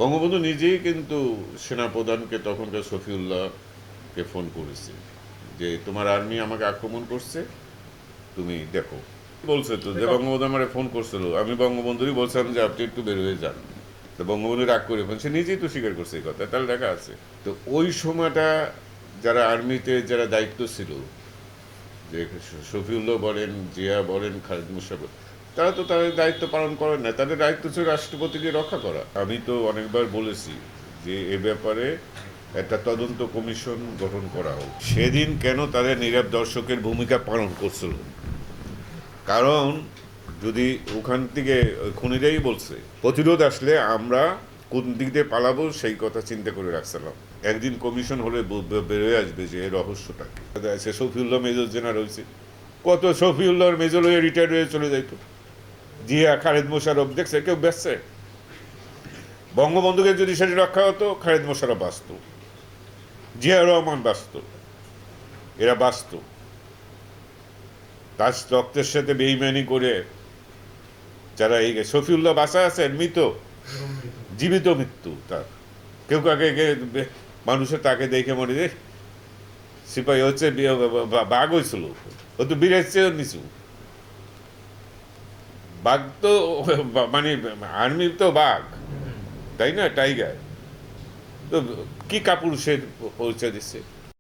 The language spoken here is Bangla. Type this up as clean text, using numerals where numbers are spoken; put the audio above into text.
বঙ্গবন্ধু নিজেই কিন্তু সেনাপ্রধানকে তখনকার শফিউল্লাহকে ফোন করেছে যে তোমার আর্মি আমাকে আক্রমণ করছে, তুমি দেখো। বলছে তো যে বঙ্গবন্ধু আমার ফোন করছিল, আমি বঙ্গবন্ধুরই বলছিলাম যে আপনি একটু বের হয়ে যান। তো বঙ্গবন্ধু রাগ করে ফেলছে, নিজেই তো স্বীকার করছে এই কথা, তাহলে দেখা আছে। তো ওই সময়টা যারা আর্মিতে যারা দায়িত্ব ছিল, যে শফিউল্লাহ বলেন, জিয়া বলেন, খালিদ মুশারফ, তারা তো তাদের দায়িত্ব পালন করেন না। তাদের দায়িত্ব ছিল রাষ্ট্রপতিকে রক্ষা করা। আমি তো অনেকবার বলেছি যে এ ব্যাপারে একটা তদন্ত কমিশন গঠন করা হোক। সেদিন কেন তাদের নীরব দর্শকের ভূমিকা পালন করছিল? কারণ যদি ওখান থেকে খুনিরাই বলছে প্রতিরোধ আসলে আমরা কোন দিক দিয়ে পালাবো সেই কথা চিন্তা করে রাখছিলাম। একদিন কমিশন হলে বেরোয় আসবে যে এর রহস্যটা কি। সে শফিউল্লাহ মেজর জেনারেল হয়েছে, কত শফিউল্লাহর মেজর হয়ে রিটায়ার হয়ে চলে যাইতো। জিয়া, খালেদ মোশাররফ দেখছে কেউ বেচছে? বঙ্গবন্ধুকে যদি সেটি রক্ষা হতো, খালেদ মোশাররফ বাঁচত, জিয়া রহমান বাঁচত, এরা বাঁচত। তার রক্তের সাথে বেইমানি করে যারা এই শফিউল্লাহ বাঁচা আছে, মৃত, জীবিত মৃত্যু তার। কেউ কাকে মানুষের তাকে দেখে মনে যে সিপাহী হচ্ছে বাঘ হয়েছিল, ও তো বীরের চেয়েও নিচু। বাঘ তো মানে আর্মি তো বাঘ, তাই না, টাইগার। তো কি কাপুরুষের পরিচয় দিচ্ছে।